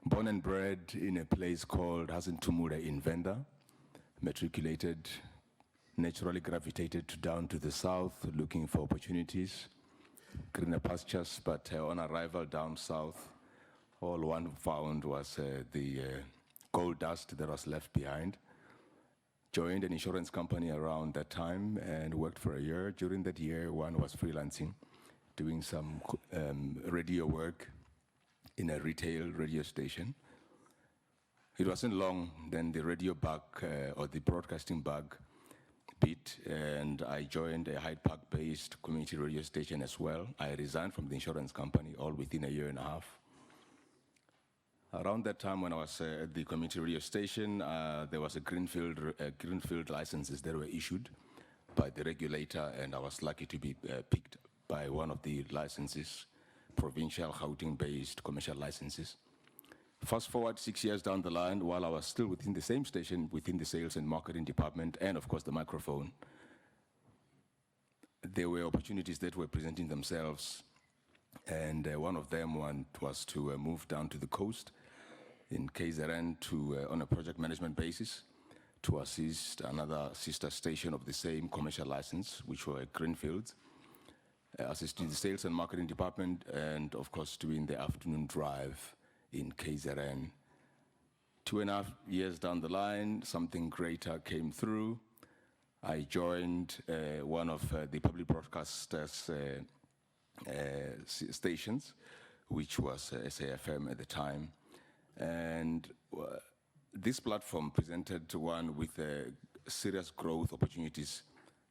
Born and bred in a place called Hasentumule in Venda, matriculated, naturally gravitated down to the south, looking for opportunities, greener pastures, but on arrival down south, all one found was the gold dust that was left behind. Joined an insurance company around that time and worked for a year. During that year, one was freelancing, doing some radio work in a retail radio station. It wasn't long, then the radio bug or the broadcasting bug bit, and I joined a Hyde Park-based community radio station as well. I resigned from the insurance company, all within a year and a half. Around that time when I was at the community radio station, there was a greenfield licenses that were issued by the regulator, and I was lucky to be picked by one of the licenses, provincial Gauteng-based commercial licenses. Fast forward 6 years down the line, while I was still within the same station, within the sales and marketing department, and of course the microphone, there were opportunities that were presenting themselves, and one of them was to move down to the coast in KZN on a project management basis to assist another sister station of the same commercial license, which were Greenfields, assisting the sales and marketing department, and of course doing the afternoon drive in KZN. 2.5 years down the line, something greater came through. I joined one of the public broadcasters stations, which was SAFM at the time. And this platform presented one with serious growth opportunities.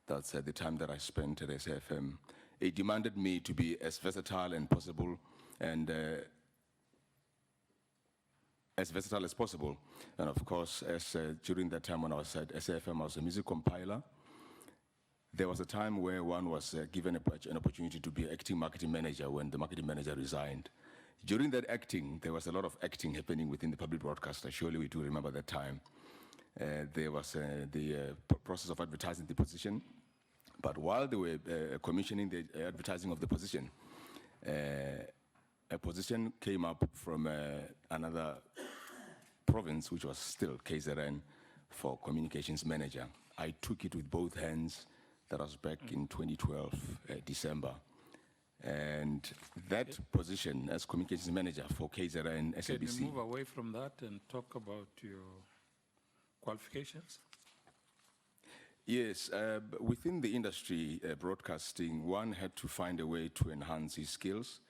That's at the time that I spent at SAFM. It demanded me to be as versatile and possible, and as versatile as possible. And of course, during that time when I was at SAFM, I was a music compiler. There was a time where one was given an opportunity to be acting marketing manager when the marketing manager resigned. During that acting, there was a lot of acting happening within the public broadcaster. Surely we do remember that time. There was the process of advertising the position. But while they were commissioning the advertising of the position, a position came up from another province, which was still KZN, for communications manager. I took it with both hands. That was back in 2012, December. And that position as communications manager for KZN, SABC. Can you move away from that and talk about your qualifications? Yes, within the industry, broadcasting, one had to find a way to enhance his skills.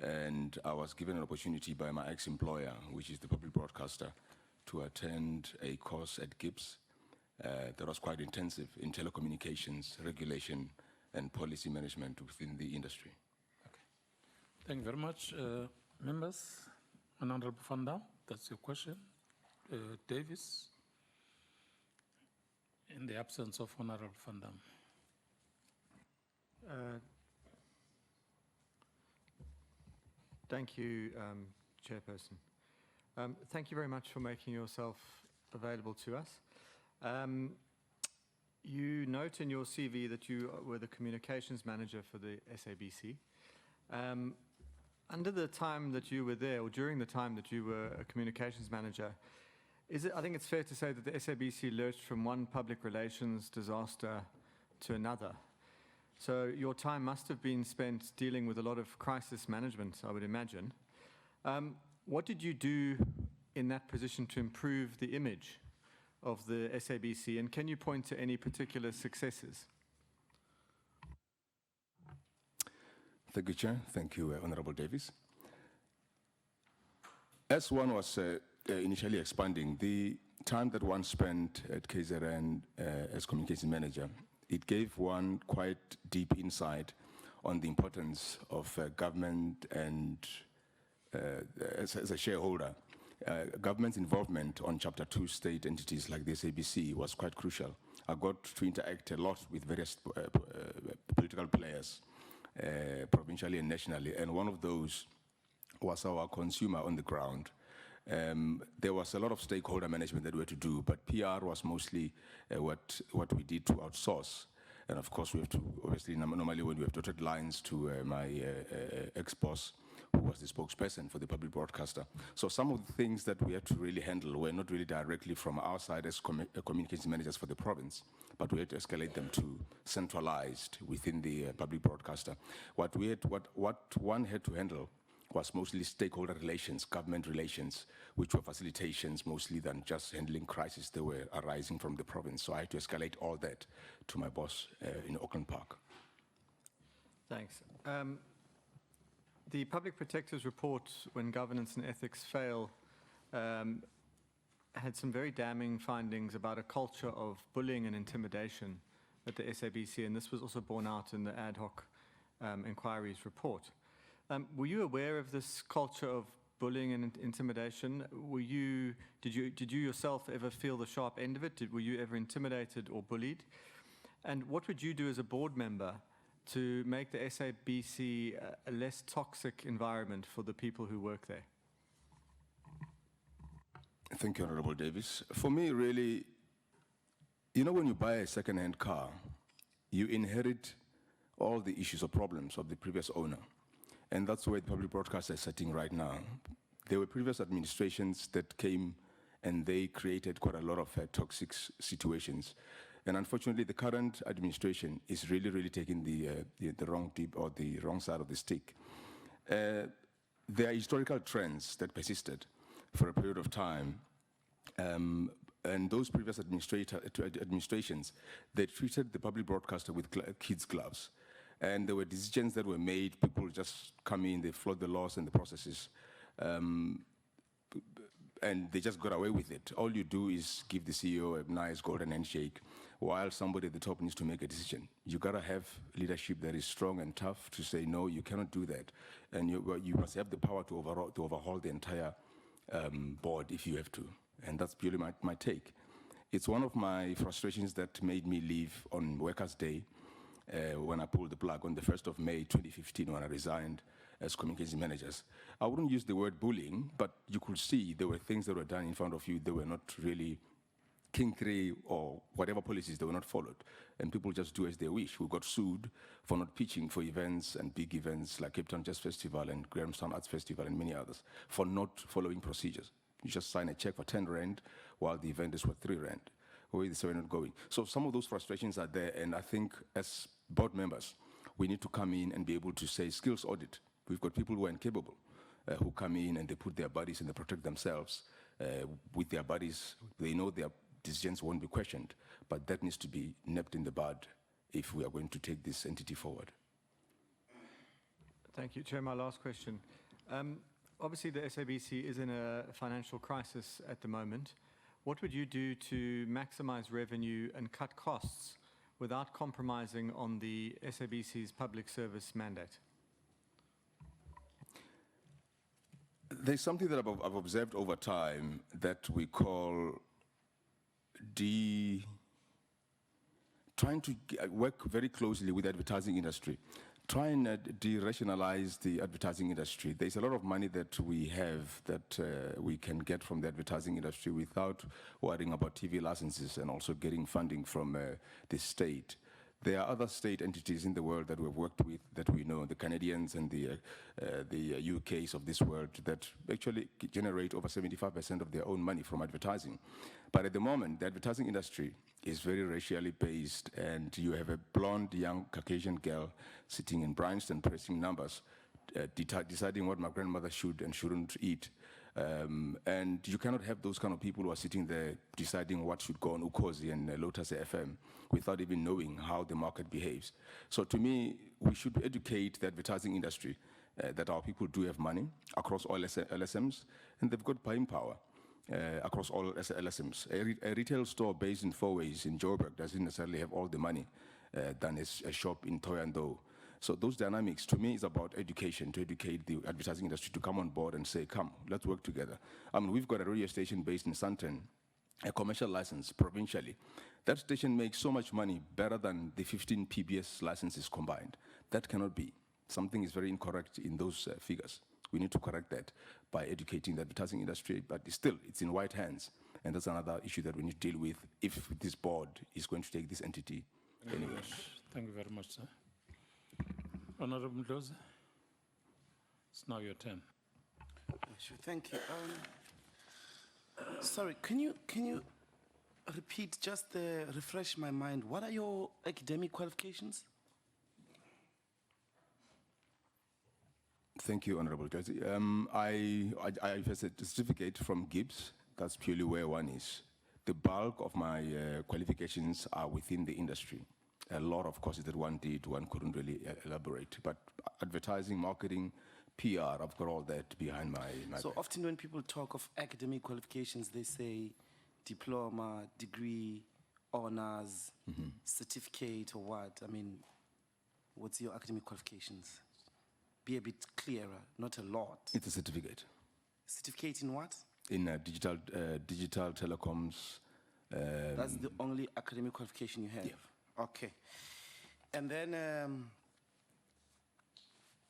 And I was given an opportunity by my ex-employer, which is the public broadcaster, to attend a course at Gibbs that was quite intensive in telecommunications, regulation, and policy management within the industry. Okay. Thank you very much. Members, Honorable Van Dam, that's your question. Davis, in the absence of Honorable Van Dam. Thank you, Chairperson. Thank you very much for making yourself available to us. You note in your CV that you were the communications manager for the SABC. Under the time that you were there, or during the time that you were a communications manager, I think it's fair to say that the SABC lurched from one public relations disaster to another. So your time must have been spent dealing with a lot of crisis management, I would imagine. What did you do in that position to improve the image of the SABC, and can you point to any particular successes? Thank you, Chair. Thank you, Honorable Davis. As one was initially expanding, the time that one spent at KZN as communication manager, it gave one quite deep insight on the importance of government and as a shareholder. Government's involvement on Chapter 2 state entities like the SABC was quite crucial. I got to interact a lot with various political players, provincially and nationally, and one of those was our consumer on the ground. There was a lot of stakeholder management that we had to do, but PR was mostly what we did to outsource. And of course, we have to, obviously, normally when we have dotted lines to my ex-boss, who was the spokesperson for the public broadcaster. So some of the things that we had to really handle were not really directly from our side as communications managers for the province, but we had to escalate them to centralized within the public broadcaster. What one had to handle was mostly stakeholder relations, government relations, which were facilitations mostly than just handling crises that were arising from the province. So I had to escalate all that to my boss in Auckland Park. Thanks. The Public Protector's report, When Governance and Ethics Fail, had some very damning findings about a culture of bullying and intimidation at the SABC, and this was also borne out in the ad hoc inquiry's report. Were you aware of this culture of bullying and intimidation? Did you yourself ever feel the sharp end of it? Were you ever intimidated or bullied? And what would you do as a board member to make the SABC a less toxic environment for the people who work there? Thank you, Honorable Davis. For me, really, you know, when you buy a second-hand car, you inherit all the issues or problems of the previous owner. And that's where the public broadcaster is sitting right now. There were previous administrations that came and they created quite a lot of toxic situations. And unfortunately, the current administration is really taking the wrong tip or the wrong side of the stick. There are historical trends that persisted for a period of time. And those previous administrations, they treated the public broadcaster with kids' gloves. And there were decisions that were made, people just come in, they flood the laws and the processes, and they just got away with it. All you do is give the CEO a nice golden handshake, while somebody at the top needs to make a decision. You gotta have leadership that is strong and tough to say, no, you cannot do that. And you must have the power to overhaul the entire board if you have to. And that's purely my take. It's one of my frustrations that made me leave on Workers' Day, when I pulled the plug on the 1st of May 2015 when I resigned as communications managers. I wouldn't use the word bullying, but you could see there were things that were done in front of you that were not really kinky or whatever policies that were not followed. And people just do as they wish. We got sued for not pitching for events and big events like Cape Town Jazz Festival and Grahamstown Arts Festival and many others for not following procedures. You just sign a check for 10 Rand while the event is worth 3 Rand. Where is the not going? So some of those frustrations are there, and I think as board members, we need to come in and be able to say skills audit. We've got people who are incapable, who come in and they put their bodies and they protect themselves with their bodies. They know their decisions won't be questioned, but that needs to be nipped in the bud if we are going to take this entity forward. Thank you. Chair, my last question. Obviously, the SABC is in a financial crisis at the moment. What would you do to maximize revenue and cut costs without compromising on the SABC's public service mandate? There's something that I've observed over time that we call trying to work very closely with the advertising industry. Try and de-rationalize the advertising industry. There's a lot of money that we have that we can get from the advertising industry without worrying about TV licenses and also getting funding from the state. There are other state entities in the world that we've worked with that we know, the Canadians and the UKs of this world, that actually generate over 75% of their own money from advertising. But at the moment, the advertising industry is very racially based, and you have a blonde, young Caucasian girl sitting in Bryanston pressing numbers, deciding what my grandmother should and shouldn't eat. And you cannot have those kind of people who are sitting there deciding what should go on Ukozi and Lotus FM without even knowing how the market behaves. So to me, we should educate the advertising industry that our people do have money across all LSMs, and they've got buying power across all LSMs. A retail store based in Fourways in Joburg doesn't necessarily have all the money than a shop in Thohoyandou. So those dynamics, to me, is about education, to educate the advertising industry to come on board and say, come, let's work together. I mean, we've got a radio station based in Sandton, a commercial license provincially. That station makes so much money, better than the 15 PBS licenses combined. That cannot be. Something is very incorrect in those figures. We need to correct that by educating the advertising industry, but it's in white hands. And that's another issue that we need to deal with if this board is going to take this entity anywhere. Thank you very much, sir. Honorable Mdlozi. It's now your turn. Sure, thank you. Sorry, can you repeat, just refresh my mind, what are your academic qualifications? Thank you, Honorable Judge. I have a certificate from Gibbs. That's purely where one is. The bulk of my qualifications are within the industry. A lot of courses that one did, one couldn't really elaborate. But advertising, marketing, PR, I've got all that behind my So often when people talk of academic qualifications, they say diploma, degree, honors, certificate, or what? I mean, what's your academic qualifications? Be a bit clearer, not a lot. It's a certificate. Certificate in what? In digital telecoms. That's the only academic qualification you have? Yeah. Okay. And then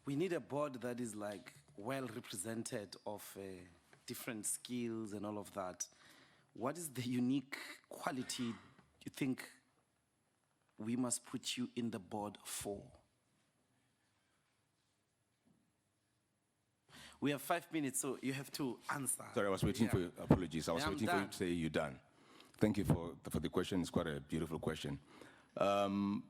we need a board that is like well represented of different skills and all of that. What is the unique quality you think we must put you in the board for? We have 5 minutes, so you have to answer. Sorry, I was waiting for your apologies. I was I'm waiting for you done. to say you're done. Thank you for the question. It's quite a beautiful question. I'm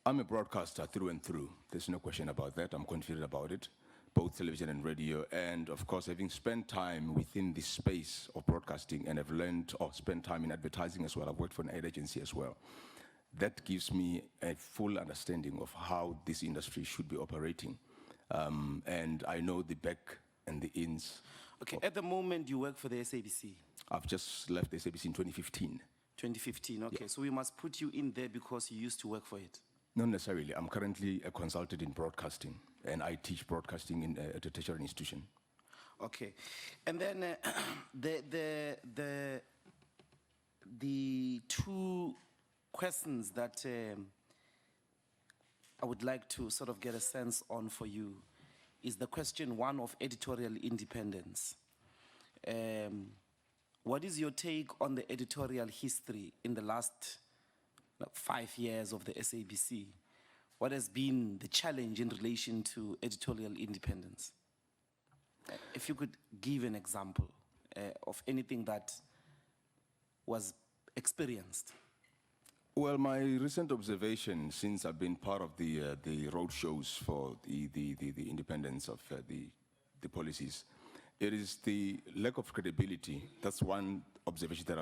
a broadcaster through and through. There's no question about that. I'm confident about it, both television and radio. And of course, having spent time within the space of broadcasting and have learned or spent time in advertising as well, I've worked for an ad agency as well. That gives me a full understanding of how this industry should be operating. And I know the back and the ins. Okay, at the moment you work for the SABC. I've just left the SABC in 2015. 2015, okay. So we must put you in there because you used to work for it. Not necessarily. I'm currently a consultant in broadcasting, and I teach broadcasting at a tertiary institution. Okay, and then the two questions that I would like to sort of get a sense on for you is the question one of editorial independence. What is your take on the editorial history in the last 5 years of the SABC? What has been the challenge in relation to editorial independence? If you could give an example of anything that was experienced. Well, my recent observation since I've been part of the road shows for the independence of the policies, it is the lack of credibility. That's one observation that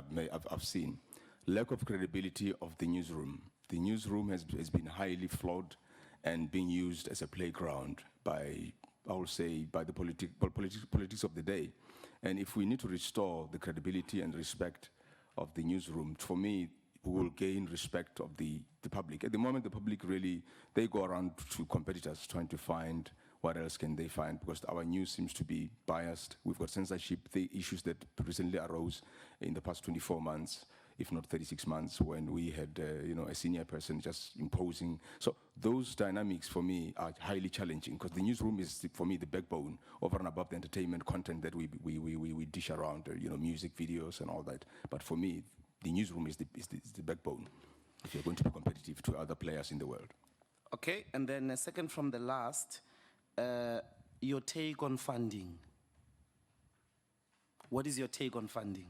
I've seen. Lack of credibility of the newsroom. The newsroom has been highly flawed and being used as a playground by, I will say, by the politics of the day. And if we need to restore the credibility and respect of the newsroom, for me, we will gain respect of the public. At the moment, the public really, they go around to competitors trying to find what else can they find, because our news seems to be biased. We've got censorship, the issues that recently arose in the past 24 months, if not 36 months, when we had a senior person just imposing. So those dynamics for me are highly challenging, because the newsroom is, for me, the backbone over and above the entertainment content that we dish around, music videos and all that. But for me, the newsroom is the backbone if you're going to be competitive to other players in the world. Okay, and then second from the last, your take on funding. What is your take on funding?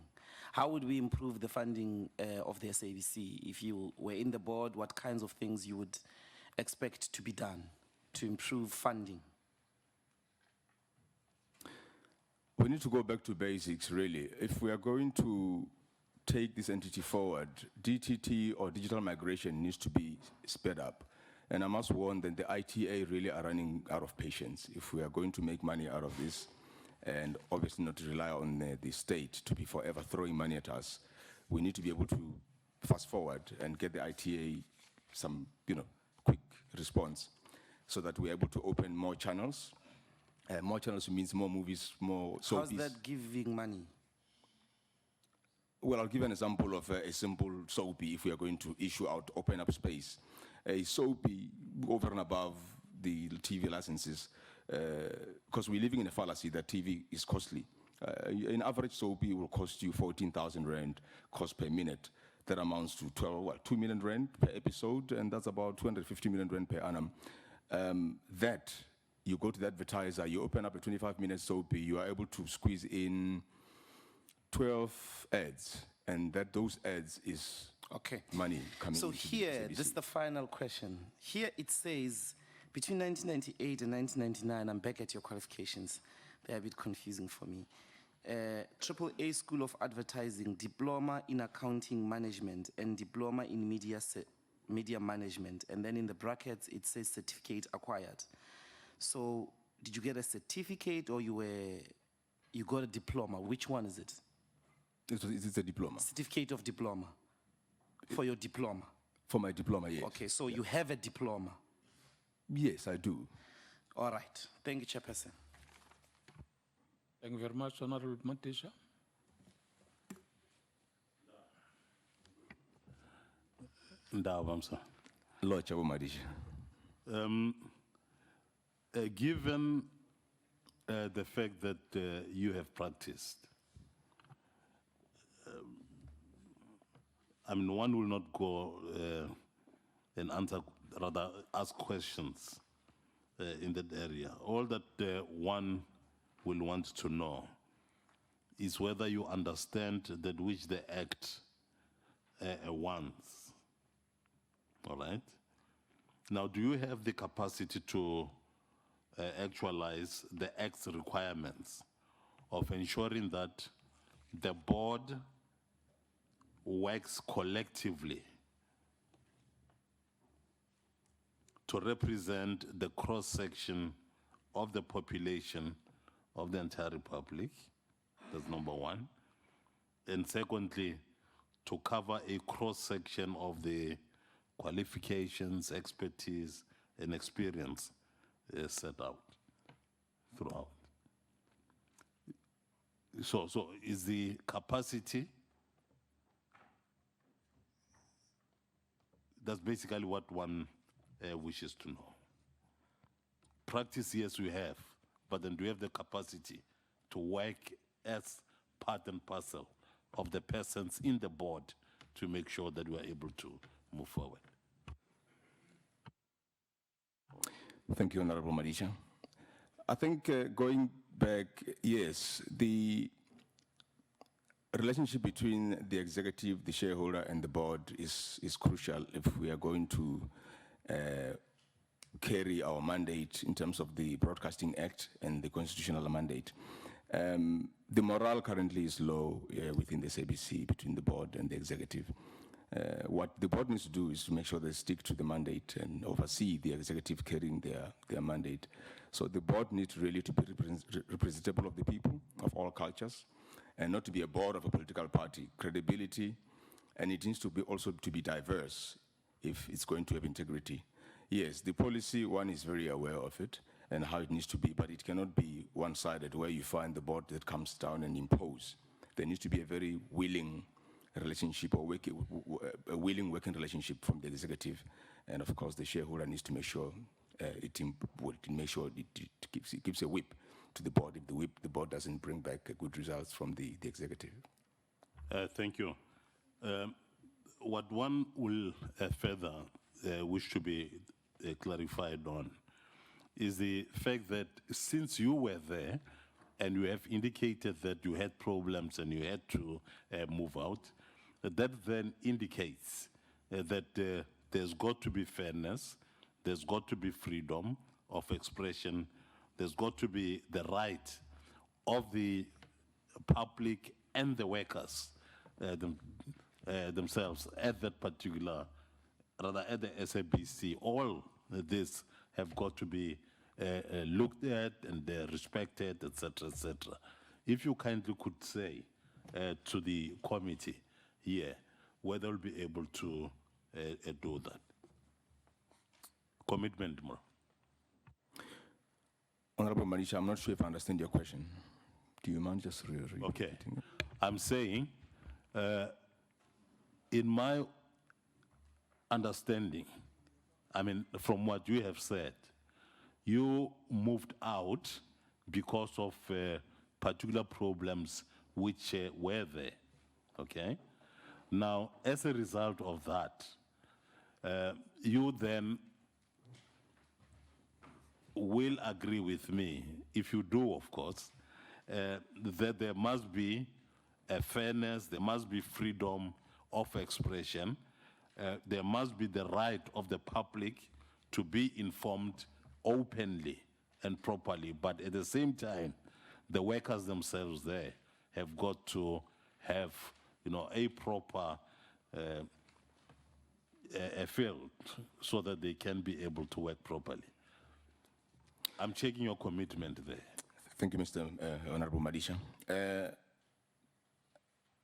How would we improve the funding of the SABC? If you were in the board, what kinds of things you would expect to be done to improve funding? We need to go back to basics, really. If we are going to take this entity forward, DTT or digital migration needs to be sped up. And I must warn that the ITA really are running out of patience. If we are going to make money out of this, and obviously not to rely on the state to be forever throwing money at us, we need to be able to fast forward and get the ITA some, quick response, so that we're able to open more channels. More channels means more movies, more soapies. How's that giving money? Well, I'll give an example of a simple soapy if we are going to issue out, open up space. A soapy over and above the TV licenses, because we're living in a fallacy that TV is costly. An average soapy will cost you 14,000 Rand cost per minute. That amounts to 2 million Rand per episode, and that's about 250 million Rand per annum. That you go to the advertiser, you open up a 25-minute soapy, you are able to squeeze in 12 ads, and those ads is Okay. money coming So into the here, SABC. this is the final question. Here it says, between 1998 and 1999, I'm back at your qualifications. They're a bit confusing for me. Triple A School of Advertising, Diploma in Accounting Management, and Diploma in Media Management. And then in the brackets, it says certificate acquired. So did you get a certificate or you got a diploma? Which one is it? It's a diploma. Certificate of diploma. For your diploma. For my diploma, yes. Okay, so you have a diploma. Yes, I do. All right. Thank you, Chairperson. Thank you very much, Honorable Matisha. Ndaba, sir. Lord Chabo Madisha. Given the fact that you have practiced, I mean, one will not go and answer, rather ask questions in that area. All that one will want to know is whether you understand that which the Act wants. All right? Now, do you have the capacity to actualize the Act's requirements of ensuring that the board works collectively to represent the cross-section of the population of the entire republic? That's number one. And secondly, to cover a cross-section of the qualifications, expertise, and experience set out throughout. So is the capacity, that's basically what one wishes to know. Practice, yes, we have, but then do we have the capacity to work as part and parcel of the persons in the board to make sure that we are able to move forward? Thank you, Honorable Madisha. I think going back, yes, the relationship between the executive, the shareholder, and the board is crucial if we are going to carry our mandate in terms of the Broadcasting Act and the constitutional mandate. The morale currently is low within the SABC between the board and the executive. What the board needs to do is to make sure they stick to the mandate and oversee the executive carrying their mandate. So the board needs really to be representative of the people, of all cultures, and not to be a board of a political party. Credibility, and it needs to be also to be diverse if it's going to have integrity. Yes, the policy, one is very aware of it and how it needs to be, but it cannot be one-sided where you find the board that comes down and impose. There needs to be a very willing relationship or a willing working relationship from the executive, and of course the shareholder needs to make sure it gives a whip to the board if the board doesn't bring back good results from the executive. Thank you. What one will further wish to be clarified on is the fact that since you were there and you have indicated that you had problems and you had to move out, that then indicates that there's got to be fairness, there's got to be freedom of expression, there's got to be the right of the public and the workers themselves at that particular, rather at the SABC. All this have got to be looked at and respected, etc., etc. If you kindly could say to the committee here whether they'll be able to do that. Commitment more. Honorable Manisha, I'm not sure if I understand your question. Do you mind just repeating Okay. it? I'm saying, in my understanding, I mean, from what you have said, you moved out because of particular problems which were there, okay? Now, as a result of that, you then will agree with me, if you do, of course, that there must be a fairness, there must be freedom of expression, there must be the right of the public to be informed openly and properly, but at the same time, the workers themselves there have got to have, a proper a field so that they can be able to work properly. I'm checking your commitment there. Thank you, Mr. Honorable Madisha.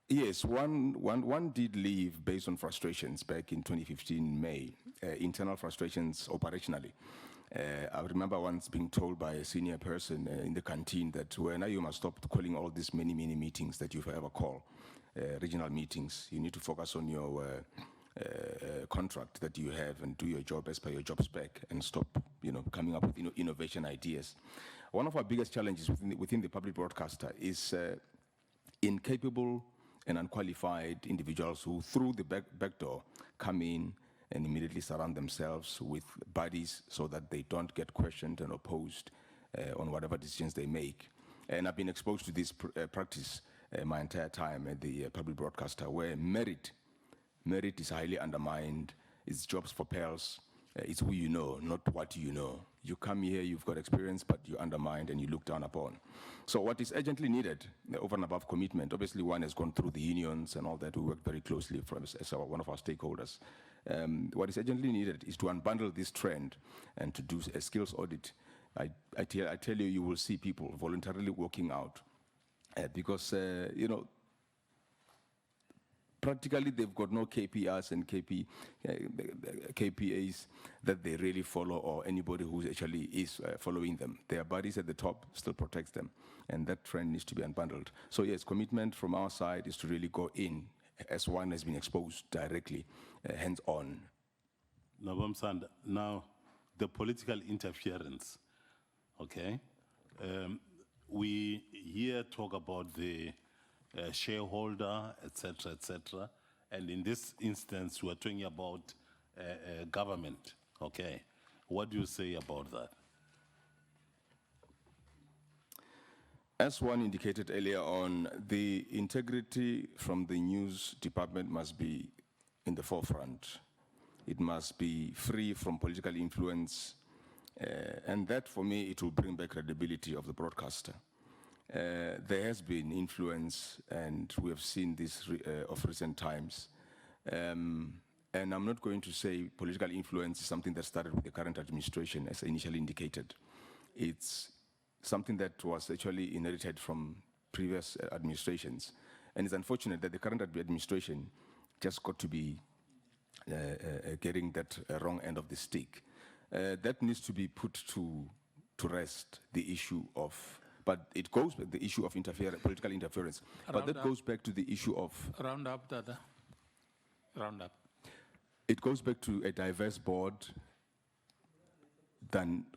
Yes, one did leave based on frustrations back in 2015 May, internal frustrations operationally. I remember once being told by a senior person in the canteen that, well, now you must stop calling all these many meetings that you've ever called, regional meetings. You need to focus on your contract that you have and do your job as per your job spec and stop, coming up with innovation ideas. One of our biggest challenges within the public broadcaster is incapable and unqualified individuals who, through the back door, come in and immediately surround themselves with bodies so that they don't get questioned and opposed on whatever decisions they make. And I've been exposed to this practice my entire time at the public broadcaster, where merit is highly undermined. It's jobs for pearls. It's who you know, not what you know. You come here, you've got experience, but you're undermined and you look down upon. So what is urgently needed, over and above commitment, obviously one has gone through the unions and all that. We work very closely as one of our stakeholders. What is urgently needed is to unbundle this trend and to do a skills audit. I tell you, you will see people voluntarily walking out because, practically they've got no KPIs and KPAs that they really follow, or anybody who actually is following them. Their bodies at the top still protects them, and that trend needs to be unbundled. So yes, commitment from our side is to really go in as one has been exposed directly, hands-on. Nabamsanda, now the political interference, okay? We here talk about the shareholder, etc., and in this instance, we're talking about government, okay? What do you say about that? As one indicated earlier on, the integrity from the news department must be in the forefront. It must be free from political influence, and that, for me, it will bring back credibility of the broadcaster. There has been influence, and we have seen this of recent times. And I'm not going to say political influence is something that started with the current administration, as initially indicated. It's something that was actually inherited from previous administrations. And it's unfortunate that the current administration just got to be getting that wrong end of the stick. That needs to be put to rest, the issue of, but it goes back to the issue of political interference. But that goes back to the issue of... Round up, Dada. Round up. It goes back to a diverse board than a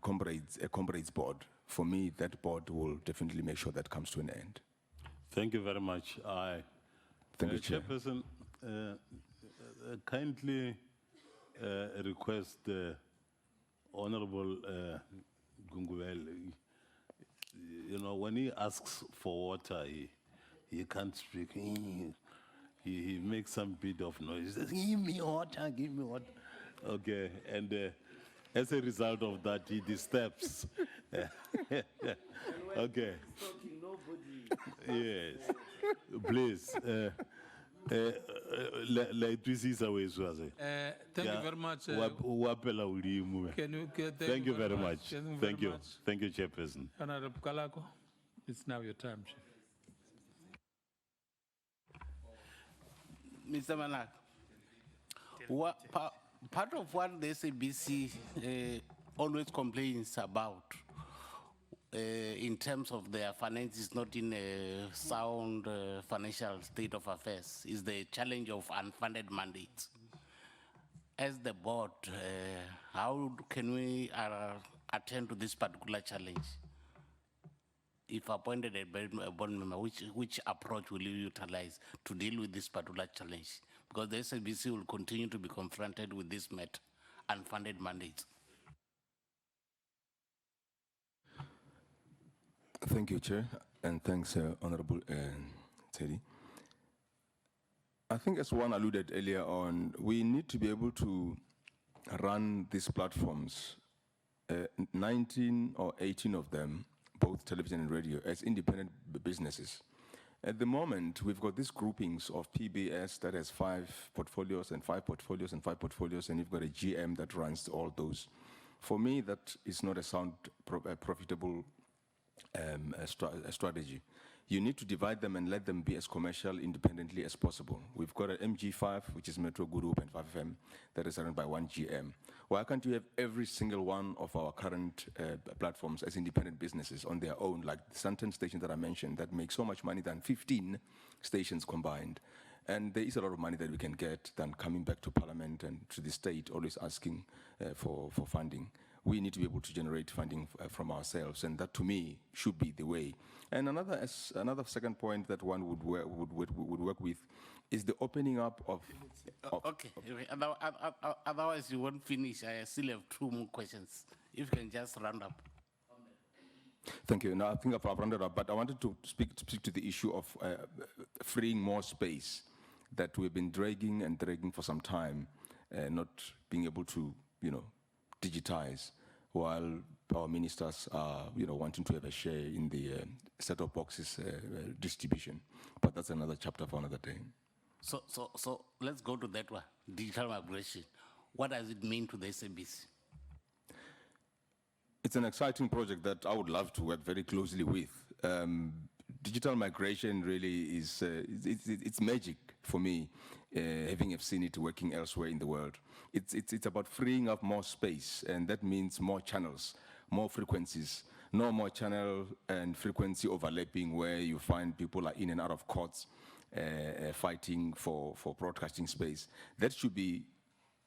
comrades board. For me, that board will definitely make sure that comes to an end. Thank you very much. Thank you, Chair. Chairperson, kindly request the Honorable Gungubel, when he asks for water, he can't speak. He makes some bit of noise. He says, give me water, give me water. Okay, and as a result of that, he disturbs. Okay. Yes. Please. Thank you very much. Thank you very much. Thank you. Thank you, Chairperson. Honorable Kalako, it's now your time, Chief. Mr. Manaka, part of what the SABC always complains about in terms of their finances not in a sound financial state of affairs is the challenge of unfunded mandates. As the board, how can we attend to this particular challenge? If appointed a board member, which approach will you utilize to deal with this particular challenge? Because the SABC will continue to be confronted with this unfunded mandates. Thank you, Chair, and thanks, Honorable Teddy. I think as one alluded earlier on, we need to be able to run these platforms, 19 or 18 of them, both television and radio, as independent businesses. At the moment, we've got these groupings of PBS that has 5 portfolios and 5 portfolios and 5 portfolios, and you've got a GM that runs all those. For me, that is not a sound, profitable strategy. You need to divide them and let them be as commercial independently as possible. We've got an MG5, which is Metro Group, and 5FM, that is run by one GM. Why can't you have every single one of our current platforms as independent businesses on their own, like the Santon station that I mentioned, that make so much money than 15 stations combined? And there is a lot of money that we can get than coming back to Parliament and to the state, always asking for funding. We need to be able to generate funding from ourselves, and that, to me, should be the way. And another second point that one would work with is the opening up of... Okay, otherwise you won't finish. I still have 2 more questions. If you can just round up. Thank you. Now, I think I've rounded up, but I wanted to speak to the issue of freeing more space that we've been dragging for some time, not being able to, digitize, while our ministers are, wanting to have a share in the set-top boxes distribution. But that's another chapter for another day. So let's go to that one, digital migration. What does it mean to the SABC? It's an exciting project that I would love to work very closely with. Digital migration really is, it's magic for me, having seen it working elsewhere in the world. It's about freeing up more space, and that means more channels, more frequencies, no more channel and frequency overlapping where you find people are in and out of courts fighting for broadcasting space. That should be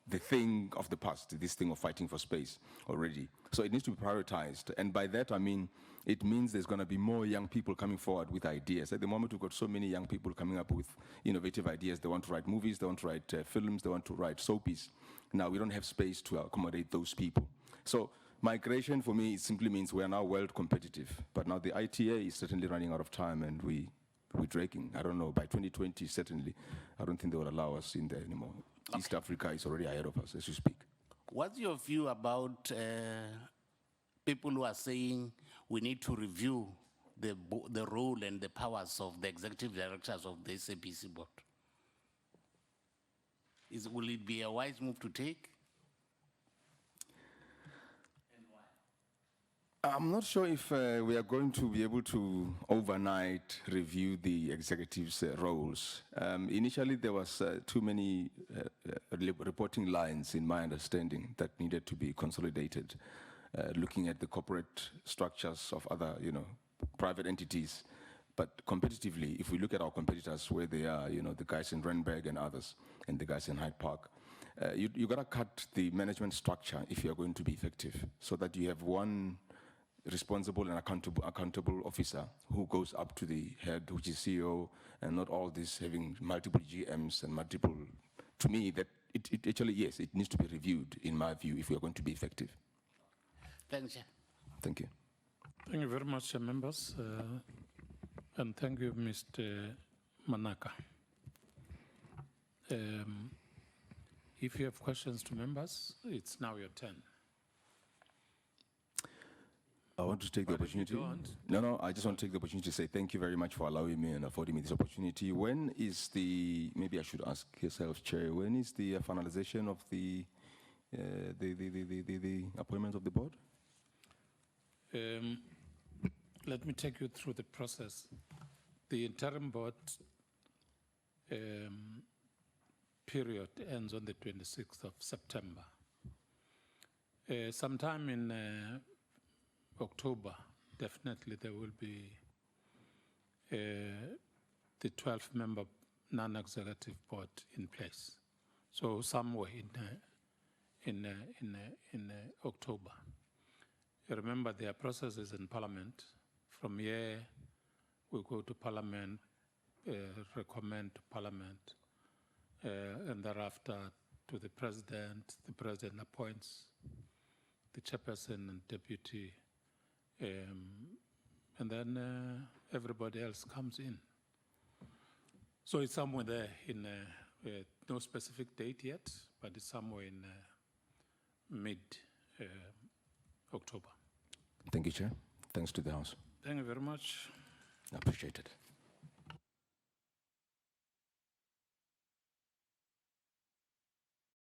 the thing of the past, this thing of fighting for space already. So it needs to be prioritized. And by that, I mean, it means there's going to be more young people coming forward with ideas. At the moment, we've got so many young people coming up with innovative ideas. They want to write movies, they want to write films, they want to write soapies. Now, we don't have space to accommodate those people. So migration, for me, it simply means we are now world competitive. But now the ITA is certainly running out of time, and we're dragging. I don't know, by 2020, certainly, I don't think they will allow us in there anymore. Okay. East Africa is already ahead of us as we speak. What's your view about people who are saying we need to review the role and the powers of the executive directors of the SABC board? Will it be a wise move to take? And why? I'm not sure if we are going to be able to overnight review the executives' roles. Initially, there was too many reporting lines, in my understanding, that needed to be consolidated, looking at the corporate structures of other, private entities. But competitively, if we look at our competitors, where they are, the guys in Randburg and others, and the guys in Hyde Park, you got to cut the management structure if you're going to be effective, so that you have one responsible and accountable officer who goes up to the head, which is CEO, and not all this having multiple GMs and multiple. To me, that it actually, yes, it needs to be reviewed, in my view, if we are going to be effective. Thank you. Thank you. Thank you very much, members. And thank you, Mr. Manaka. If you have questions to members, it's now your turn. I want to take the opportunity. No, I just want to take the opportunity to say thank you very much for allowing me and affording me this opportunity. When is maybe I should ask yourself, Chair, when is the finalization of the appointment of the board? Let me take you through the process. The interim board period ends on the 26th of September. Sometime in October, definitely there will be the 12-member non-executive board in place. So somewhere in October. You remember there are processes in Parliament. From here, we go to Parliament, recommend to Parliament, and thereafter to the President. The President appoints the chairperson and deputy, and and then everybody else comes in. So it's somewhere there in no specific date yet, but it's somewhere in mid-October. Thank you, Chair. Thanks to the House. Thank you very much. I appreciate it.